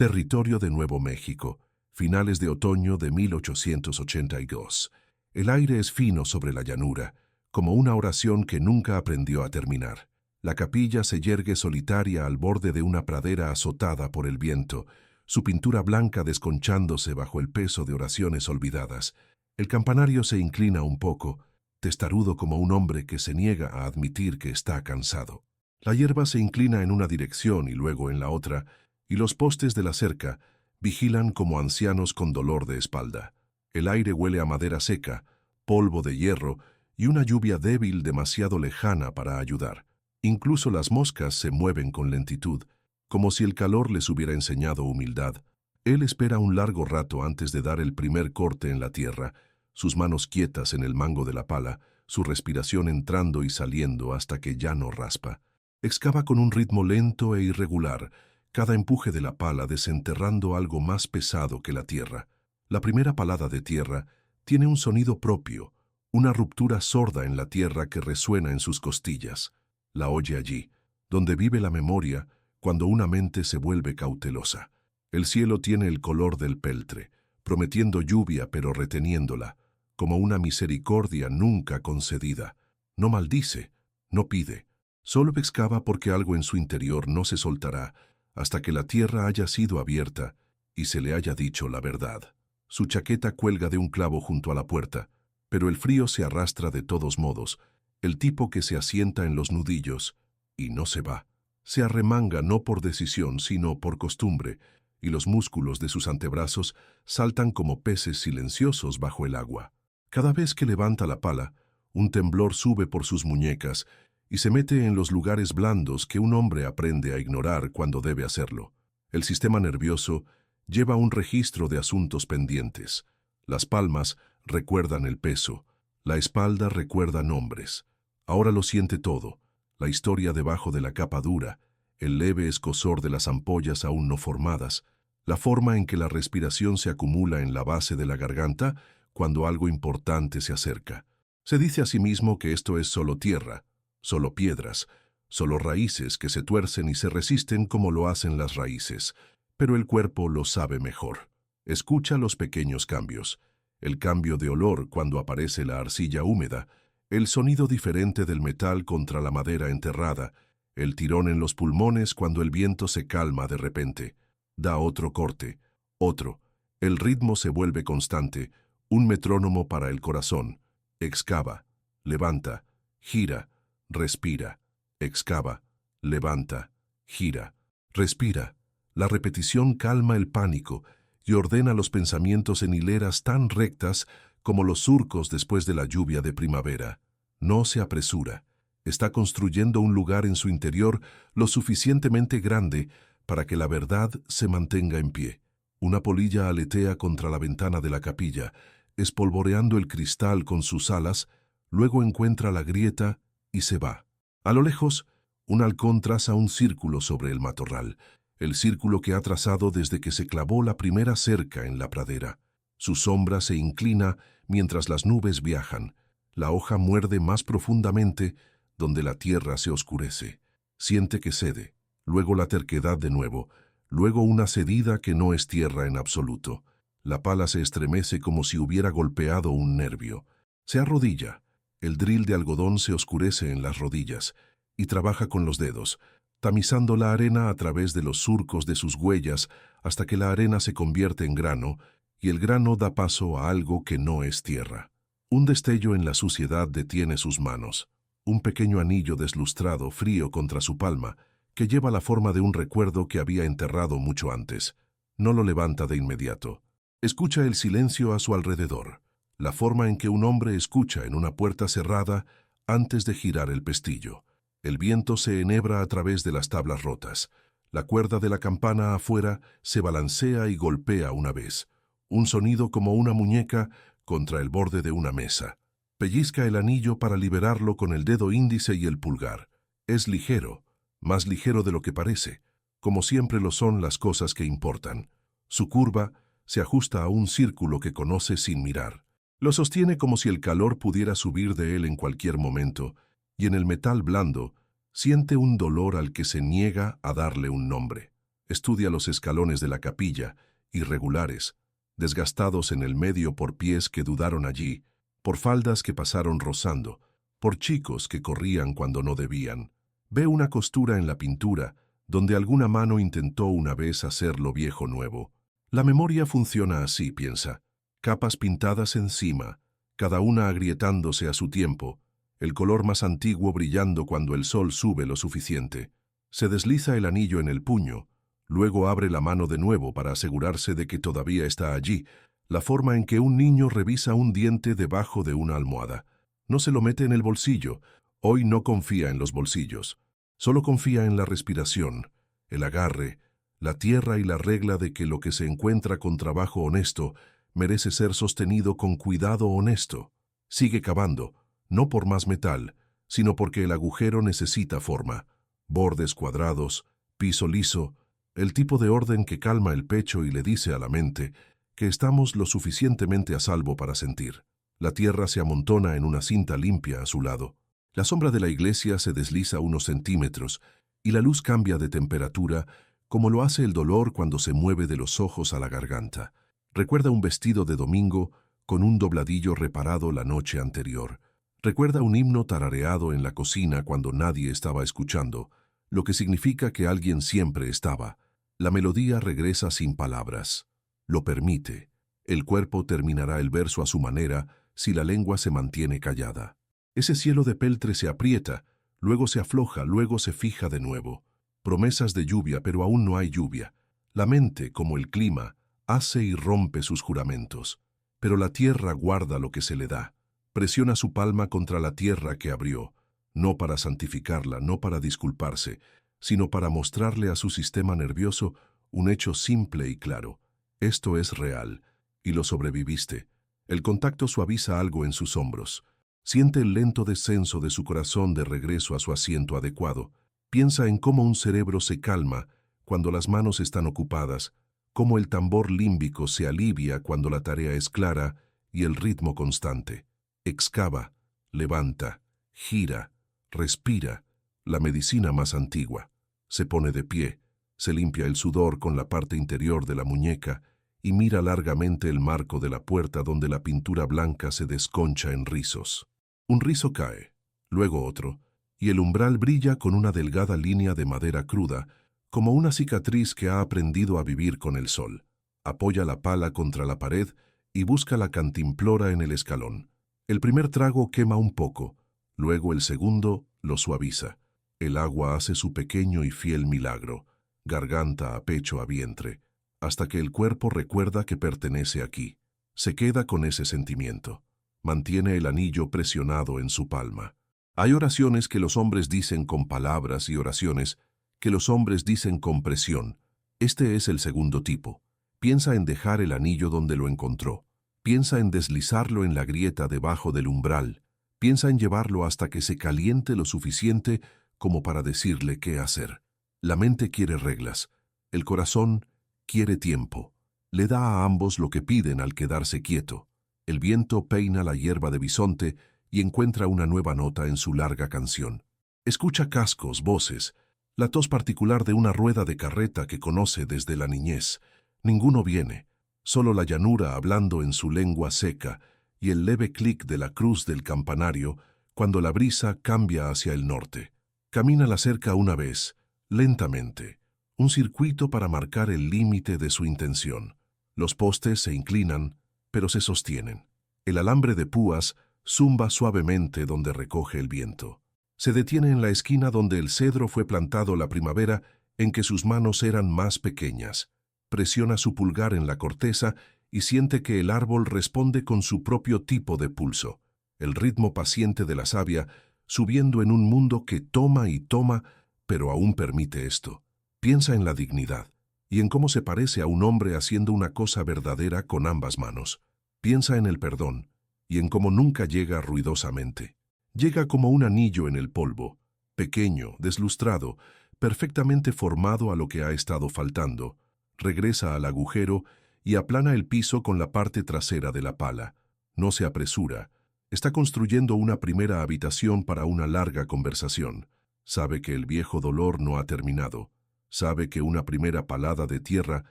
Territorio de Nuevo México, finales de otoño de 1882. El aire es fino sobre la llanura, como una oración que nunca aprendió a terminar. La capilla se yergue solitaria al borde de una pradera azotada por el viento, su pintura blanca desconchándose bajo el peso de oraciones olvidadas. El campanario se inclina un poco, testarudo como un hombre que se niega a admitir que está cansado. La hierba se inclina en una dirección y luego en la otra, y los postes de la cerca vigilan como ancianos con dolor de espalda. El aire huele a madera seca, polvo de hierro y una lluvia débil demasiado lejana para ayudar. Incluso las moscas se mueven con lentitud, como si el calor les hubiera enseñado humildad. Él espera un largo rato antes de dar el primer corte en la tierra, sus manos quietas en el mango de la pala, su respiración entrando y saliendo hasta que ya no raspa. Excava con un ritmo lento e irregular, cada empuje de la pala desenterrando algo más pesado que la tierra. La primera palada de tierra tiene un sonido propio, una ruptura sorda en la tierra que resuena en sus costillas. La oye allí, donde vive la memoria, cuando una mente se vuelve cautelosa. El cielo tiene el color del peltre, prometiendo lluvia pero reteniéndola, como una misericordia nunca concedida. No maldice, no pide, solo excava porque algo en su interior no se soltará hasta que la tierra haya sido abierta y se le haya dicho la verdad. Su chaqueta cuelga de un clavo junto a la puerta, pero el frío se arrastra de todos modos, el tipo que se asienta en los nudillos y no se va. Se arremanga no por decisión, sino por costumbre, y los músculos de sus antebrazos saltan como peces silenciosos bajo el agua. Cada vez que levanta la pala, un temblor sube por sus muñecas y se mete en los lugares blandos que un hombre aprende a ignorar cuando debe hacerlo. El sistema nervioso lleva un registro de asuntos pendientes. Las palmas recuerdan el peso, la espalda recuerda nombres. Ahora lo siente todo, la historia debajo de la capa dura, el leve escozor de las ampollas aún no formadas, la forma en que la respiración se acumula en la base de la garganta cuando algo importante se acerca. Se dice a sí mismo que esto es solo tierra, solo piedras, solo raíces que se tuercen y se resisten como lo hacen las raíces, pero el cuerpo lo sabe mejor. Escucha los pequeños cambios, el cambio de olor cuando aparece la arcilla húmeda, el sonido diferente del metal contra la madera enterrada, el tirón en los pulmones cuando el viento se calma de repente. Da otro corte, otro. El ritmo se vuelve constante, un metrónomo para el corazón. Excava, levanta, gira, respira. Excava, levanta, gira, respira. La repetición calma el pánico y ordena los pensamientos en hileras tan rectas como los surcos después de la lluvia de primavera. No se apresura. Está construyendo un lugar en su interior lo suficientemente grande para que la verdad se mantenga en pie. Una polilla aletea contra la ventana de la capilla, espolvoreando el cristal con sus alas, luego encuentra la grieta y se va. A lo lejos, un halcón traza un círculo sobre el matorral, el círculo que ha trazado desde que se clavó la primera cerca en la pradera. Su sombra se inclina mientras las nubes viajan. La hoja muerde más profundamente donde la tierra se oscurece. Siente que cede, luego la terquedad de nuevo, luego una cedida que no es tierra en absoluto. La pala se estremece como si hubiera golpeado un nervio. Se arrodilla. El dril de algodón se oscurece en las rodillas y trabaja con los dedos, tamizando la arena a través de los surcos de sus huellas hasta que la arena se convierte en grano y el grano da paso a algo que no es tierra. Un destello en la suciedad detiene sus manos. Un pequeño anillo deslustrado, frío contra su palma, que lleva la forma de un recuerdo que había enterrado mucho antes. No lo levanta de inmediato. Escucha el silencio a su alrededor, la forma en que un hombre escucha en una puerta cerrada antes de girar el pestillo. El viento se enhebra a través de las tablas rotas. La cuerda de la campana afuera se balancea y golpea una vez. Un sonido como una muñeca contra el borde de una mesa. Pellizca el anillo para liberarlo con el dedo índice y el pulgar. Es ligero, más ligero de lo que parece, como siempre lo son las cosas que importan. Su curva se ajusta a un círculo que conoce sin mirar. Lo sostiene como si el calor pudiera subir de él en cualquier momento, y en el metal blando siente un dolor al que se niega a darle un nombre. Estudia los escalones de la capilla, irregulares, desgastados en el medio por pies que dudaron allí, por faldas que pasaron rozando, por chicos que corrían cuando no debían. Ve una costura en la pintura, donde alguna mano intentó una vez hacer lo viejo nuevo. La memoria funciona así, piensa. Capas pintadas encima, cada una agrietándose a su tiempo, el color más antiguo brillando cuando el sol sube lo suficiente. Se desliza el anillo en el puño, luego abre la mano de nuevo para asegurarse de que todavía está allí, la forma en que un niño revisa un diente debajo de una almohada. No se lo mete en el bolsillo. Hoy no confía en los bolsillos. Solo confía en la respiración, el agarre, la tierra y la regla de que lo que se encuentra con trabajo honesto merece ser sostenido con cuidado honesto. Sigue cavando, no por más metal, sino porque el agujero necesita forma, bordes cuadrados, piso liso, el tipo de orden que calma el pecho y le dice a la mente que estamos lo suficientemente a salvo para sentir. La tierra se amontona en una cinta limpia a su lado. La sombra de la iglesia se desliza unos centímetros y la luz cambia de temperatura como lo hace el dolor cuando se mueve de los ojos a la garganta. Recuerda un vestido de domingo con un dobladillo reparado la noche anterior. Recuerda un himno tarareado en la cocina cuando nadie estaba escuchando, lo que significa que alguien siempre estaba. La melodía regresa sin palabras. Lo permite. El cuerpo terminará el verso a su manera si la lengua se mantiene callada. Ese cielo de peltre se aprieta, luego se afloja, luego se fija de nuevo. Promesas de lluvia, pero aún no hay lluvia. La mente, como el clima, hace y rompe sus juramentos. Pero la tierra guarda lo que se le da. Presiona su palma contra la tierra que abrió, no para santificarla, no para disculparse, sino para mostrarle a su sistema nervioso un hecho simple y claro. Esto es real, y lo sobreviviste. El contacto suaviza algo en sus hombros. Siente el lento descenso de su corazón de regreso a su asiento adecuado. Piensa en cómo un cerebro se calma cuando las manos están ocupadas, cómo el tambor límbico se alivia cuando la tarea es clara y el ritmo constante. Excava, levanta, gira, respira, la medicina más antigua. Se pone de pie, se limpia el sudor con la parte interior de la muñeca y mira largamente el marco de la puerta donde la pintura blanca se desconcha en rizos. Un rizo cae, luego otro, y el umbral brilla con una delgada línea de madera cruda, como una cicatriz que ha aprendido a vivir con el sol. Apoya la pala contra la pared y busca la cantimplora en el escalón. El primer trago quema un poco, luego el segundo lo suaviza. El agua hace su pequeño y fiel milagro, garganta a pecho a vientre, hasta que el cuerpo recuerda que pertenece aquí. Se queda con ese sentimiento. Mantiene el anillo presionado en su palma. Hay oraciones que los hombres dicen con palabras y oraciones que los hombres dicen con presión. Este es el segundo tipo. Piensa en dejar el anillo donde lo encontró. Piensa en deslizarlo en la grieta debajo del umbral. Piensa en llevarlo hasta que se caliente lo suficiente como para decirle qué hacer. La mente quiere reglas. El corazón quiere tiempo. Le da a ambos lo que piden al quedarse quieto. El viento peina la hierba de bisonte y encuentra una nueva nota en su larga canción. Escucha cascos, voces, la tos particular de una rueda de carreta que conoce desde la niñez. Ninguno viene, solo la llanura hablando en su lengua seca y el leve clic de la cruz del campanario cuando la brisa cambia hacia el norte. Camina la cerca una vez, lentamente, un circuito para marcar el límite de su intención. Los postes se inclinan, pero se sostienen. El alambre de púas zumba suavemente donde recoge el viento. Se detiene en la esquina donde el cedro fue plantado la primavera en que sus manos eran más pequeñas. Presiona su pulgar en la corteza y siente que el árbol responde con su propio tipo de pulso, el ritmo paciente de la savia, subiendo en un mundo que toma y toma, pero aún permite esto. Piensa en la dignidad y en cómo se parece a un hombre haciendo una cosa verdadera con ambas manos. Piensa en el perdón y en cómo nunca llega ruidosamente. Llega como un anillo en el polvo, pequeño, deslustrado, perfectamente formado a lo que ha estado faltando. Regresa al agujero y aplana el piso con la parte trasera de la pala. No se apresura. Está construyendo una primera habitación para una larga conversación. Sabe que el viejo dolor no ha terminado. Sabe que una primera palada de tierra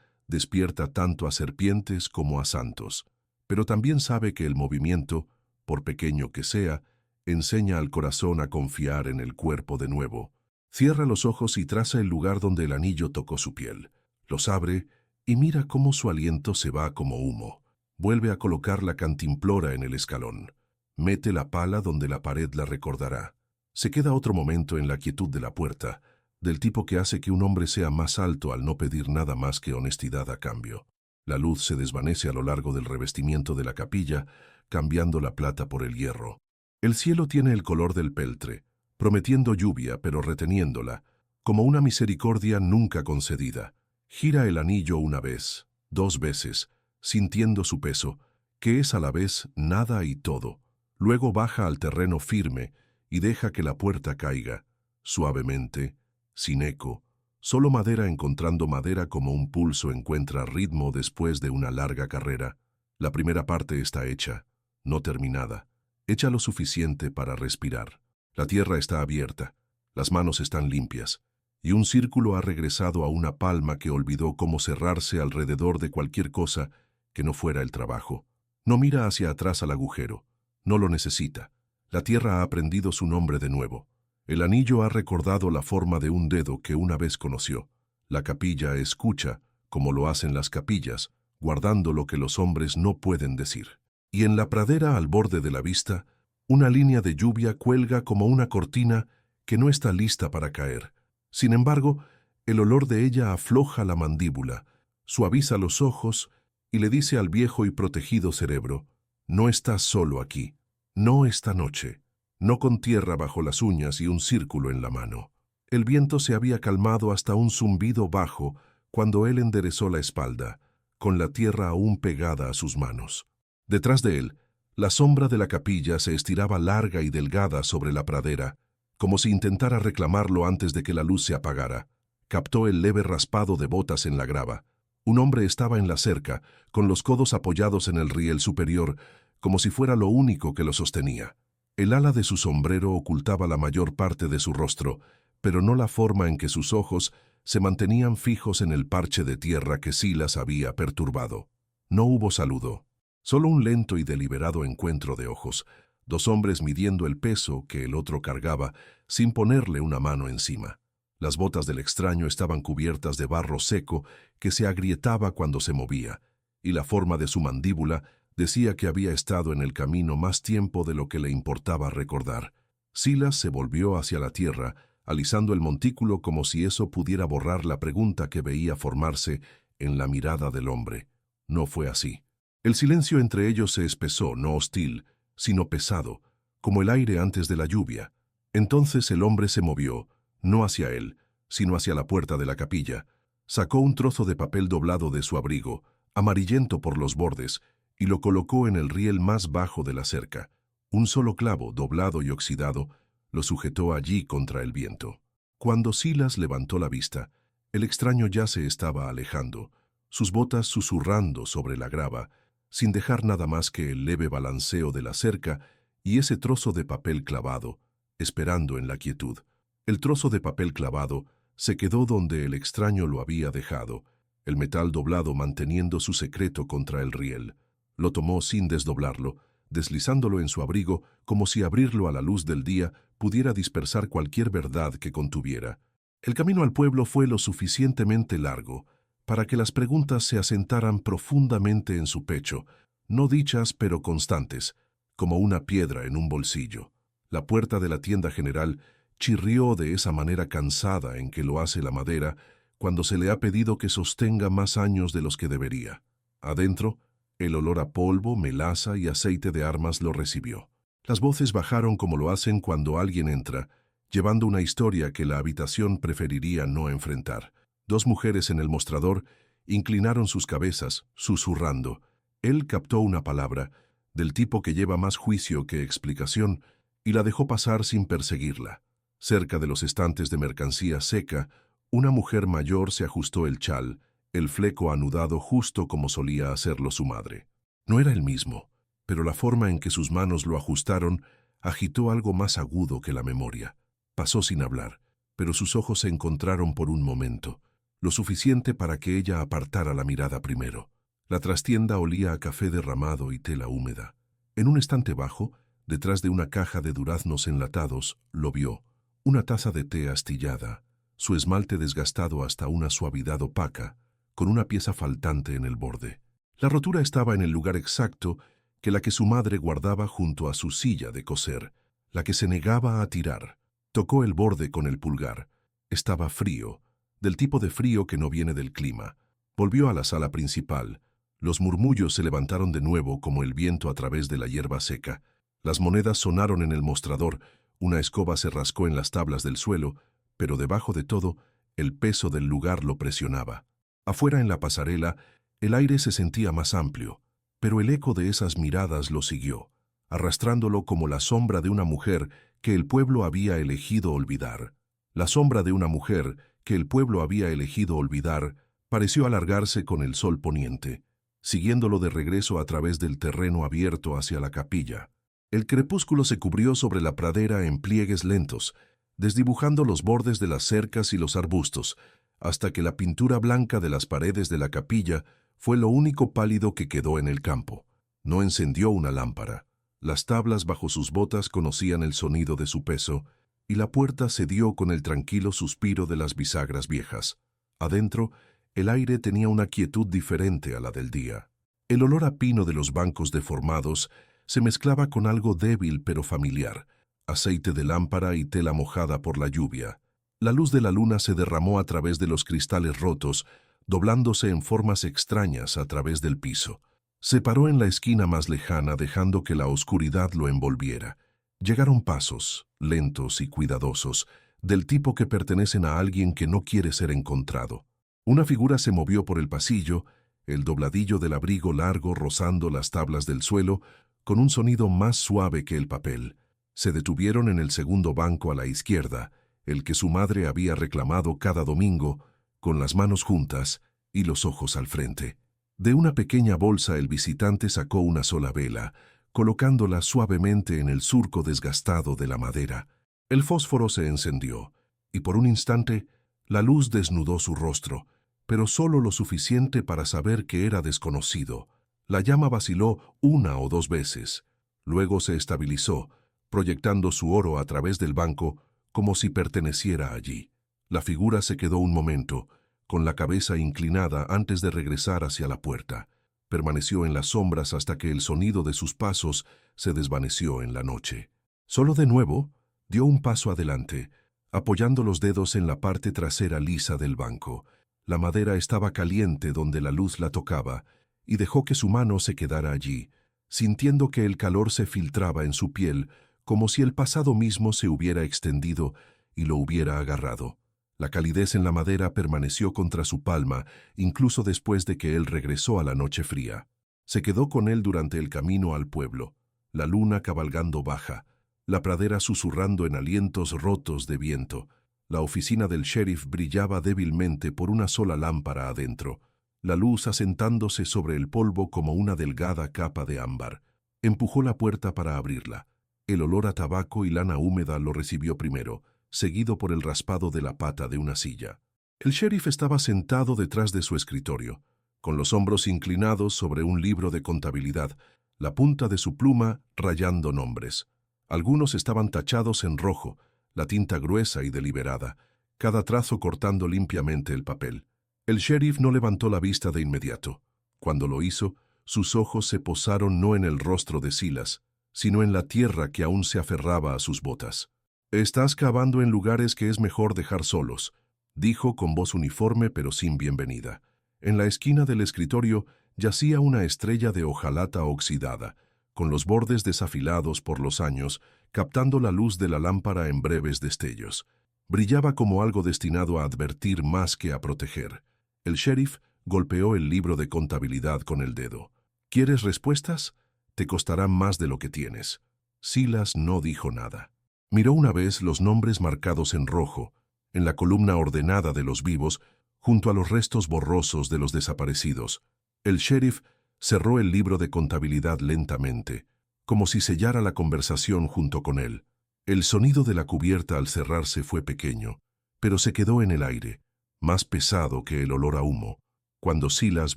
despierta tanto a serpientes como a santos, pero también sabe que el movimiento, por pequeño que sea, enseña al corazón a confiar en el cuerpo de nuevo. Cierra los ojos y traza el lugar donde el anillo tocó su piel. Los abre y mira cómo su aliento se va como humo. Vuelve a colocar la cantimplora en el escalón. Mete la pala donde la pared la recordará. Se queda otro momento en la quietud de la puerta, del tipo que hace que un hombre sea más alto al no pedir nada más que honestidad a cambio. La luz se desvanece a lo largo del revestimiento de la capilla, cambiando la plata por el hierro. El cielo tiene el color del peltre, prometiendo lluvia pero reteniéndola, como una misericordia nunca concedida. Gira el anillo una vez, 2 veces, sintiendo su peso, que es a la vez nada y todo. Luego baja al terreno firme y deja que la puerta caiga, suavemente, sin eco, solo madera encontrando madera como un pulso encuentra ritmo después de una larga carrera. La primera parte está hecha, no terminada, hecha lo suficiente para respirar. La tierra está abierta, las manos están limpias, y un círculo ha regresado a una palma que olvidó cómo cerrarse alrededor de cualquier cosa que no fuera el trabajo. No mira hacia atrás al agujero, no lo necesita. La tierra ha aprendido su nombre de nuevo. El anillo ha recordado la forma de un dedo que una vez conoció. La capilla escucha, como lo hacen las capillas, guardando lo que los hombres no pueden decir. Y en la pradera al borde de la vista, una línea de lluvia cuelga como una cortina que no está lista para caer. Sin embargo, el olor de ella afloja la mandíbula, suaviza los ojos y le dice al viejo y protegido cerebro, no estás solo aquí, no esta noche, no con tierra bajo las uñas y un círculo en la mano. El viento se había calmado hasta un zumbido bajo cuando él enderezó la espalda, con la tierra aún pegada a sus manos. Detrás de él, la sombra de la capilla se estiraba larga y delgada sobre la pradera, como si intentara reclamarlo antes de que la luz se apagara. Captó el leve raspado de botas en la grava. Un hombre estaba en la cerca, con los codos apoyados en el riel superior, como si fuera lo único que lo sostenía. El ala de su sombrero ocultaba la mayor parte de su rostro, pero no la forma en que sus ojos se mantenían fijos en el parche de tierra que Silas había perturbado. No hubo saludo, solo un lento y deliberado encuentro de ojos, 2 hombres midiendo el peso que el otro cargaba sin ponerle una mano encima. Las botas del extraño estaban cubiertas de barro seco que se agrietaba cuando se movía, y la forma de su mandíbula decía que había estado en el camino más tiempo de lo que le importaba recordar. Silas se volvió hacia la tierra, alisando el montículo como si eso pudiera borrar la pregunta que veía formarse en la mirada del hombre. No fue así. El silencio entre ellos se espesó, no hostil, sino pesado, como el aire antes de la lluvia. Entonces el hombre se movió, no hacia él, sino hacia la puerta de la capilla. Sacó un trozo de papel doblado de su abrigo, amarillento por los bordes, y lo colocó en el riel más bajo de la cerca. Un solo clavo, doblado y oxidado, lo sujetó allí contra el viento. Cuando Silas levantó la vista, el extraño ya se estaba alejando, sus botas susurrando sobre la grava, sin dejar nada más que el leve balanceo de la cerca y ese trozo de papel clavado, esperando en la quietud. El trozo de papel clavado se quedó donde el extraño lo había dejado, el metal doblado manteniendo su secreto contra el riel. Lo tomó sin desdoblarlo, deslizándolo en su abrigo como si abrirlo a la luz del día pudiera dispersar cualquier verdad que contuviera. El camino al pueblo fue lo suficientemente largo para que las preguntas se asentaran profundamente en su pecho, no dichas pero constantes, como una piedra en un bolsillo. La puerta de la tienda general chirrió de esa manera cansada en que lo hace la madera cuando se le ha pedido que sostenga más años de los que debería. Adentro, el olor a polvo, melaza y aceite de armas lo recibió. Las voces bajaron como lo hacen cuando alguien entra, llevando una historia que la habitación preferiría no enfrentar. 2 mujeres en el mostrador inclinaron sus cabezas, susurrando. Él captó una palabra, del tipo que lleva más juicio que explicación, y la dejó pasar sin perseguirla. Cerca de los estantes de mercancía seca, una mujer mayor se ajustó el chal, el fleco anudado justo como solía hacerlo su madre. No era el mismo, pero la forma en que sus manos lo ajustaron agitó algo más agudo que la memoria. Pasó sin hablar, pero sus ojos se encontraron por un momento, lo suficiente para que ella apartara la mirada primero. La trastienda olía a café derramado y tela húmeda. En un estante bajo, detrás de una caja de duraznos enlatados, lo vio, una taza de té astillada, su esmalte desgastado hasta una suavidad opaca, con una pieza faltante en el borde. La rotura estaba en el lugar exacto que la que su madre guardaba junto a su silla de coser, la que se negaba a tirar. Tocó el borde con el pulgar. Estaba frío, del tipo de frío que no viene del clima. Volvió a la sala principal. Los murmullos se levantaron de nuevo como el viento a través de la hierba seca. Las monedas sonaron en el mostrador, una escoba se rascó en las tablas del suelo, pero debajo de todo, el peso del lugar lo presionaba. Afuera en la pasarela, el aire se sentía más amplio, pero el eco de esas miradas lo siguió, arrastrándolo como la sombra de una mujer que el pueblo había elegido olvidar. La sombra de una mujer que el pueblo había elegido olvidar pareció alargarse con el sol poniente, siguiéndolo de regreso a través del terreno abierto hacia la capilla. El crepúsculo se cubrió sobre la pradera en pliegues lentos, desdibujando los bordes de las cercas y los arbustos, hasta que la pintura blanca de las paredes de la capilla fue lo único pálido que quedó en el campo. No encendió una lámpara. Las tablas bajo sus botas conocían el sonido de su peso, y la puerta cedió con el tranquilo suspiro de las bisagras viejas. Adentro, el aire tenía una quietud diferente a la del día. El olor a pino de los bancos deformados se mezclaba con algo débil pero familiar, aceite de lámpara y tela mojada por la lluvia. La luz de la luna se derramó a través de los cristales rotos, doblándose en formas extrañas a través del piso. Se paró en la esquina más lejana, dejando que la oscuridad lo envolviera. Llegaron pasos, lentos y cuidadosos, del tipo que pertenecen a alguien que no quiere ser encontrado. Una figura se movió por el pasillo, el dobladillo del abrigo largo rozando las tablas del suelo, con un sonido más suave que el papel. Se detuvieron en el segundo banco a la izquierda, el que su madre había reclamado cada domingo, con las manos juntas y los ojos al frente. De una pequeña bolsa el visitante sacó una sola vela, colocándola suavemente en el surco desgastado de la madera. El fósforo se encendió, y por un instante la luz desnudó su rostro, pero solo lo suficiente para saber que era desconocido. La llama vaciló una o dos veces. Luego se estabilizó, proyectando su oro a través del banco como si perteneciera allí. La figura se quedó un momento, con la cabeza inclinada antes de regresar hacia la puerta. Permaneció en las sombras hasta que el sonido de sus pasos se desvaneció en la noche. Solo de nuevo, dio un paso adelante, apoyando los dedos en la parte trasera lisa del banco. La madera estaba caliente donde la luz la tocaba, y dejó que su mano se quedara allí, sintiendo que el calor se filtraba en su piel, como si el pasado mismo se hubiera extendido y lo hubiera agarrado. La calidez en la madera permaneció contra su palma, incluso después de que él regresó a la noche fría. Se quedó con él durante el camino al pueblo, la luna cabalgando baja, la pradera susurrando en alientos rotos de viento. La oficina del sheriff brillaba débilmente por una sola lámpara adentro, la luz asentándose sobre el polvo como una delgada capa de ámbar. Empujó la puerta para abrirla. El olor a tabaco y lana húmeda lo recibió primero, seguido por el raspado de la pata de una silla. El sheriff estaba sentado detrás de su escritorio, con los hombros inclinados sobre un libro de contabilidad, la punta de su pluma rayando nombres. Algunos estaban tachados en rojo, la tinta gruesa y deliberada, cada trazo cortando limpiamente el papel. El sheriff no levantó la vista de inmediato. Cuando lo hizo, sus ojos se posaron no en el rostro de Silas, sino en la tierra que aún se aferraba a sus botas. «Estás cavando en lugares que es mejor dejar solos», dijo con voz uniforme pero sin bienvenida. En la esquina del escritorio yacía una estrella de hojalata oxidada, con los bordes desafilados por los años, captando la luz de la lámpara en breves destellos. Brillaba como algo destinado a advertir más que a proteger. El sheriff golpeó el libro de contabilidad con el dedo. «¿Quieres respuestas? Te costará más de lo que tienes». Silas no dijo nada. Miró una vez los nombres marcados en rojo, en la columna ordenada de los vivos, junto a los restos borrosos de los desaparecidos. El sheriff cerró el libro de contabilidad lentamente, como si sellara la conversación junto con él. El sonido de la cubierta al cerrarse fue pequeño, pero se quedó en el aire, más pesado que el olor a humo. Cuando Silas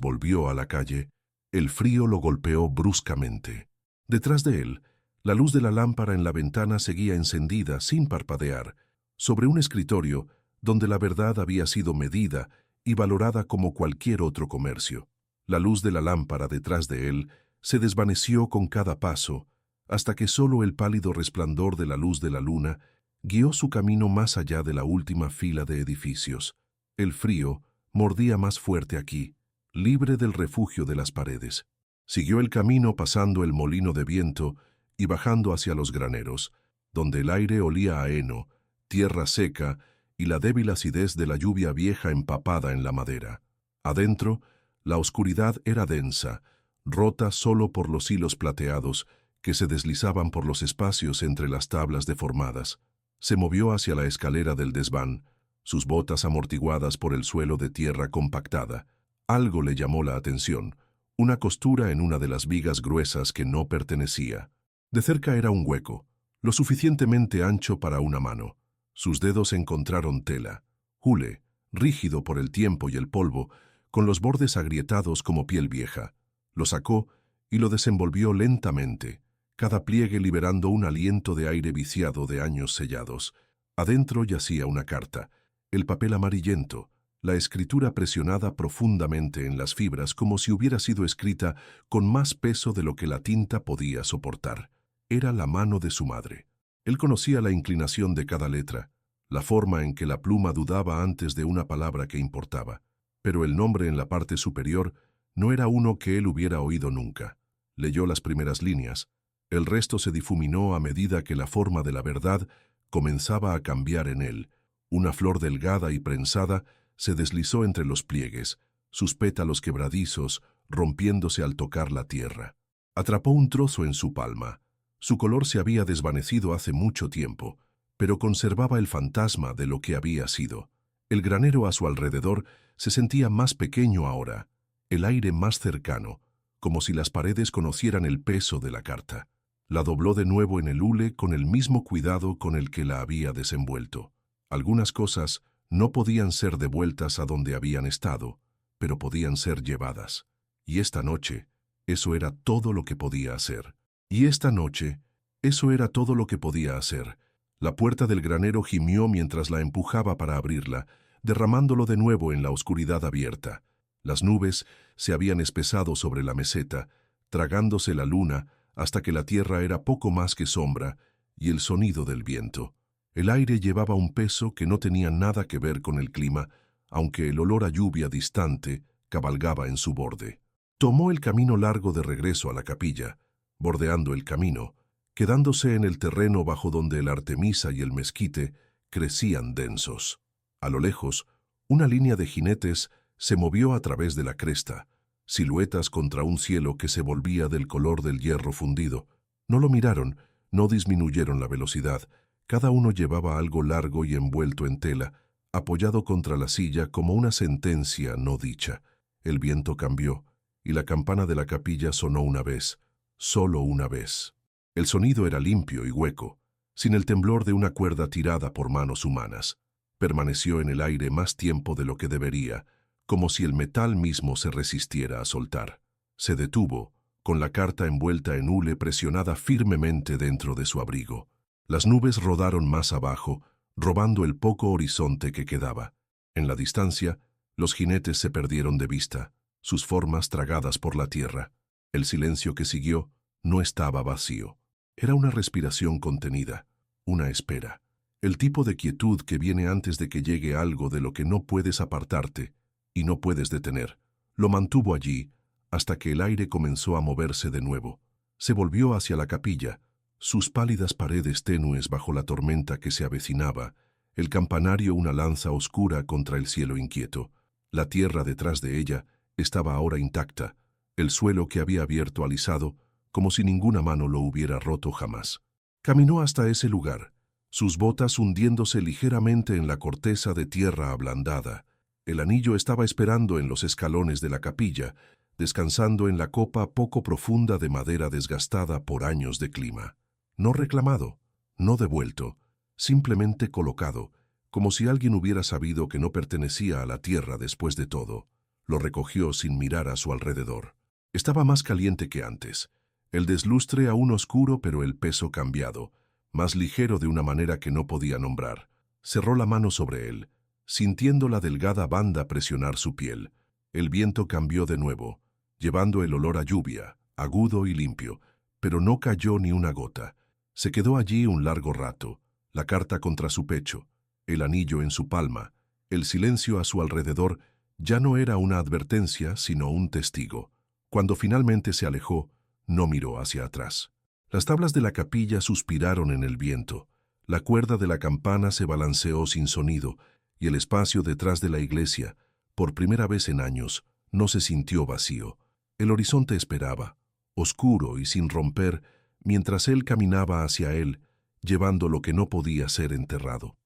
volvió a la calle, el frío lo golpeó bruscamente. Detrás de él, la luz de la lámpara en la ventana seguía encendida sin parpadear, sobre un escritorio donde la verdad había sido medida y valorada como cualquier otro comercio. La luz de la lámpara detrás de él se desvaneció con cada paso, hasta que solo el pálido resplandor de la luz de la luna guió su camino más allá de la última fila de edificios. El frío mordía más fuerte aquí, libre del refugio de las paredes. Siguió el camino pasando el molino de viento y bajando hacia los graneros, donde el aire olía a heno, tierra seca y la débil acidez de la lluvia vieja empapada en la madera. Adentro, la oscuridad era densa, rota solo por los hilos plateados que se deslizaban por los espacios entre las tablas deformadas. Se movió hacia la escalera del desván, sus botas amortiguadas por el suelo de tierra compactada. Algo le llamó la atención, una costura en una de las vigas gruesas que no pertenecía. De cerca era un hueco, lo suficientemente ancho para una mano. Sus dedos encontraron tela, hule, rígido por el tiempo y el polvo, con los bordes agrietados como piel vieja. Lo sacó y lo desenvolvió lentamente, cada pliegue liberando un aliento de aire viciado de años sellados. Adentro yacía una carta, el papel amarillento, la escritura presionada profundamente en las fibras como si hubiera sido escrita con más peso de lo que la tinta podía soportar. Era la mano de su madre. Él conocía la inclinación de cada letra, la forma en que la pluma dudaba antes de una palabra que importaba, pero el nombre en la parte superior no era uno que él hubiera oído nunca. Leyó las primeras líneas. El resto se difuminó a medida que la forma de la verdad comenzaba a cambiar en él. Una flor delgada y prensada se deslizó entre los pliegues, sus pétalos quebradizos rompiéndose al tocar la tierra. Atrapó un trozo en su palma. Su color se había desvanecido hace mucho tiempo, pero conservaba el fantasma de lo que había sido. El granero a su alrededor se sentía más pequeño ahora, el aire más cercano, como si las paredes conocieran el peso de la carta. La dobló de nuevo en el hule con el mismo cuidado con el que la había desenvuelto. Algunas cosas no podían ser devueltas a donde habían estado, pero podían ser llevadas. Y esta noche, eso era todo lo que podía hacer. Y esta noche, eso era todo lo que podía hacer. La puerta del granero gimió mientras la empujaba para abrirla, derramándolo de nuevo en la oscuridad abierta. Las nubes se habían espesado sobre la meseta, tragándose la luna hasta que la tierra era poco más que sombra y el sonido del viento. El aire llevaba un peso que no tenía nada que ver con el clima, aunque el olor a lluvia distante cabalgaba en su borde. Tomó el camino largo de regreso a la capilla, bordeando el camino, quedándose en el terreno bajo donde el Artemisa y el mezquite crecían densos. A lo lejos, una línea de jinetes se movió a través de la cresta, siluetas contra un cielo que se volvía del color del hierro fundido. No lo miraron, no disminuyeron la velocidad. Cada uno llevaba algo largo y envuelto en tela, apoyado contra la silla como una sentencia no dicha. El viento cambió, y la campana de la capilla sonó una vez, solo una vez. El sonido era limpio y hueco, sin el temblor de una cuerda tirada por manos humanas. Permaneció en el aire más tiempo de lo que debería, como si el metal mismo se resistiera a soltar. Se detuvo, con la carta envuelta en hule presionada firmemente dentro de su abrigo. Las nubes rodaron más abajo, robando el poco horizonte que quedaba. En la distancia, los jinetes se perdieron de vista, sus formas tragadas por la tierra. El silencio que siguió no estaba vacío. Era una respiración contenida, una espera. El tipo de quietud que viene antes de que llegue algo de lo que no puedes apartarte y no puedes detener. Lo mantuvo allí hasta que el aire comenzó a moverse de nuevo. Se volvió hacia la capilla, sus pálidas paredes tenues bajo la tormenta que se avecinaba, el campanario una lanza oscura contra el cielo inquieto. La tierra detrás de ella estaba ahora intacta, el suelo que había abierto alisado, como si ninguna mano lo hubiera roto jamás. Caminó hasta ese lugar, sus botas hundiéndose ligeramente en la corteza de tierra ablandada. El anillo estaba esperando en los escalones de la capilla, descansando en la copa poco profunda de madera desgastada por años de clima. No reclamado, no devuelto, simplemente colocado, como si alguien hubiera sabido que no pertenecía a la tierra después de todo. Lo recogió sin mirar a su alrededor. Estaba más caliente que antes. El deslustre aún oscuro, pero el peso cambiado, más ligero de una manera que no podía nombrar. Cerró la mano sobre él, sintiendo la delgada banda presionar su piel. El viento cambió de nuevo, llevando el olor a lluvia, agudo y limpio, pero no cayó ni una gota. Se quedó allí un largo rato, la carta contra su pecho, el anillo en su palma. El silencio a su alrededor ya no era una advertencia, sino un testigo. Cuando finalmente se alejó, no miró hacia atrás. Las tablas de la capilla suspiraron en el viento. La cuerda de la campana se balanceó sin sonido, y el espacio detrás de la iglesia, por primera vez en años, no se sintió vacío. El horizonte esperaba, oscuro y sin romper, mientras él caminaba hacia él, llevando lo que no podía ser enterrado.